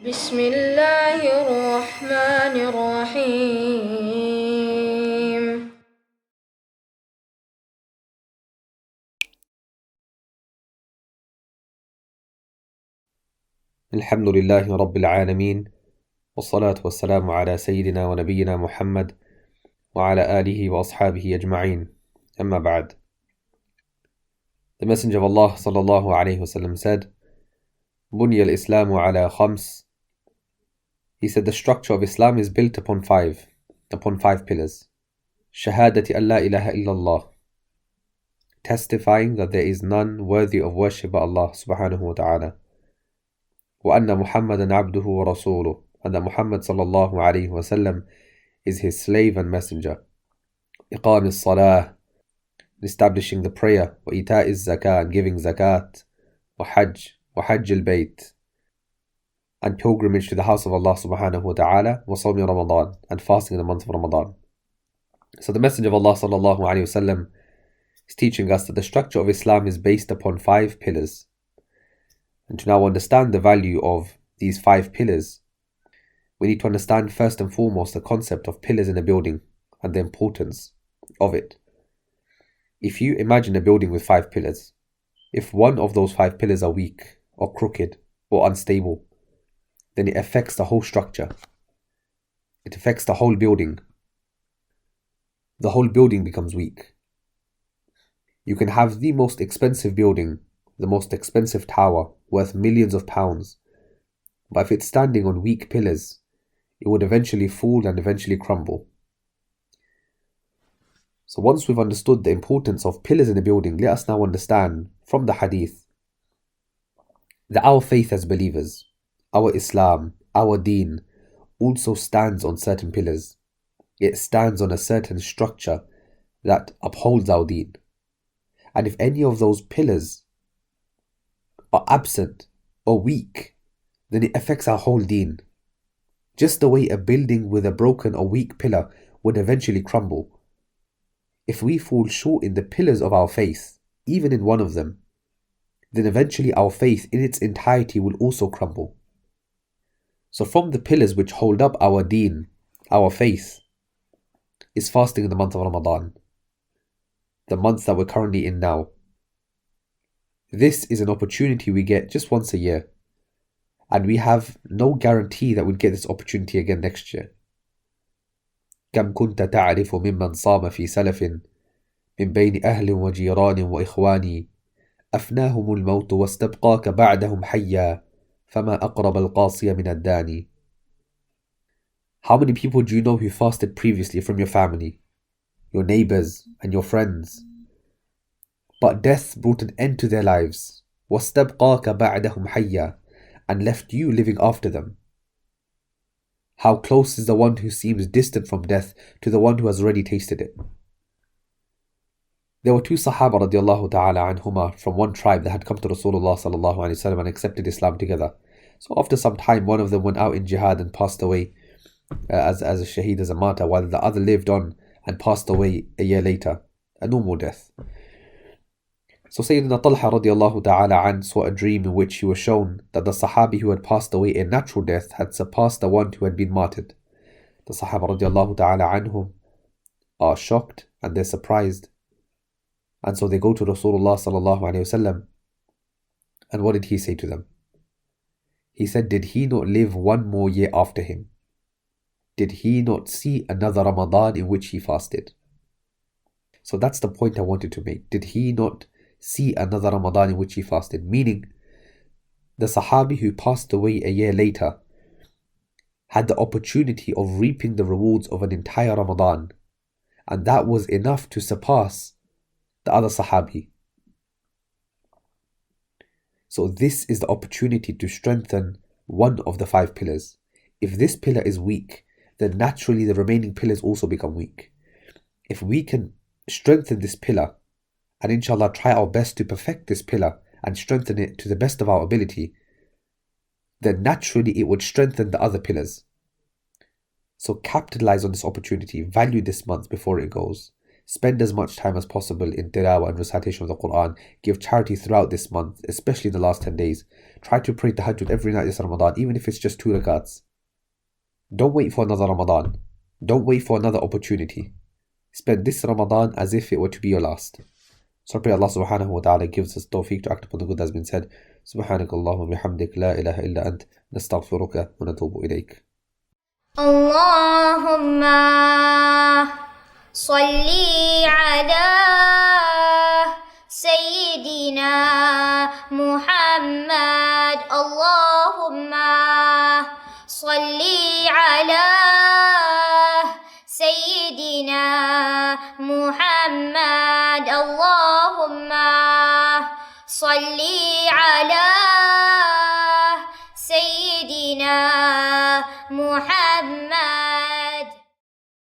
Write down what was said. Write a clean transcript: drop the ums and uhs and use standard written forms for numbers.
بسم الله الرحمن الرحيم الحمد لله رب العالمين والصلاة والسلام على سيدنا ونبينا محمد وعلى آله وأصحابه أجمعين أما بعد. The Messenger of Allah sallallahu alayhi wasallam said, بني الإسلام على خمس. He said the structure of Islam is built upon five pillars. شهادة أن لا إله إلا الله, testifying that there is none worthy of worship but Allah subhanahu wa ta'ala. وأن محمدا عبده ورسوله, and that Muhammad sallallahu alayhi wasallam is his slave and messenger. إقام الصلاة, establishing the prayer. وإيتاء الزكاة, and giving zakat. وحج البيت, and pilgrimage to the house of Allah subhanahu wa ta'ala. وصوم Ramadan, and fasting in the month of Ramadan. So the Messenger of Allah sallallahu alayhi wasallam is teaching us that the structure of Islam is based upon five pillars. And to now understand the value of these five pillars, we need to understand first and foremost the concept of pillars in a building and the importance of it. If you imagine a building with five pillars, if one of those five pillars are weak or crooked or unstable, then it affects the whole structure. It affects the whole building. The whole building becomes weak. You can have the most expensive building, the most expensive tower, worth millions of pounds, but if it's standing on weak pillars, it would eventually fall and eventually crumble. So once we've understood the importance of pillars in a building, let us now understand from the Hadith that our faith as believers, our Islam, our Deen, also stands on certain pillars. It stands on a certain structure that upholds our Deen. And if any of those pillars are absent or weak, then it affects our whole Deen. Just the way a building with a broken or weak pillar would eventually crumble. If we fall short in the pillars of our faith, even in one of them, then eventually our faith in its entirety will also crumble. So from the pillars which hold up our Deen, our faith, is fasting in the month of Ramadan, the month that we're currently in now. This is an opportunity we get just once a year, and we have no guarantee that we'll get this opportunity again next year. كم كنت تعرف ممن صام في سلف من بين أهل وجيران وإخواني أفناهم الموت واستبقاك بعدهم حيا فما أقرب القاصي من الداني. How many people do you know who fasted previously from your family, your neighbors and your friends, but death brought an end to their lives, واستبقاك بعدهم حيا, and left you living after them? How close is the one who seems distant from death to the one who has already tasted it? There were two Sahaba radiallahu ta'ala anhuma from one tribe that had come to Rasulullah sallallahu alayhi wasallam and accepted Islam together. So after some time, one of them went out in jihad and passed away as a shaheed, as a martyr, while the other lived on and passed away a year later, a normal death. So Sayyidina Talha radiallahu ta'ala an saw a dream in which he was shown that the Sahabi who had passed away a natural death had surpassed the one who had been martyred. The Sahaba radiallahu ta'ala anhum are shocked and they're surprised. And so they go to Rasulullah sallallahu alayhi wasallam, and what did he say to them? He said, did he not live one more year after him? Did he not see another Ramadan in which he fasted? So that's the point I wanted to make. Did he not see another Ramadan in which he fasted? Meaning, the Sahabi who passed away a year later had the opportunity of reaping the rewards of an entire Ramadan, and that was enough to surpass the other Sahabi. So this is the opportunity to strengthen one of the five pillars. If this pillar is weak, then naturally the remaining pillars also become weak. If we can strengthen this pillar, and inshallah try our best to perfect this pillar and strengthen it to the best of our ability, then naturally it would strengthen the other pillars. So capitalize on this opportunity, value this month before it goes. Spend as much time as possible in tilawah and recitation of the Quran. Give charity throughout this month, especially in the last 10 days. Try to pray tahajjud every night this Ramadan, even if it's just 2 rakats. Don't wait for another Ramadan. Don't wait for another opportunity. Spend this Ramadan as if it were to be your last. So I pray Allah subhanahu wa ta'ala gives us tawfiq to act upon the good that has been said. Subhanaka Allahumma bihamdik la ilaha illa ant nastaghfiruka wa natubu ilayk. Allahumma salli ala Sayyidina Muhammad. Allahumma salli ala Sayyidina Muhammad. Allahumma salli ala Sayyidina Muhammad.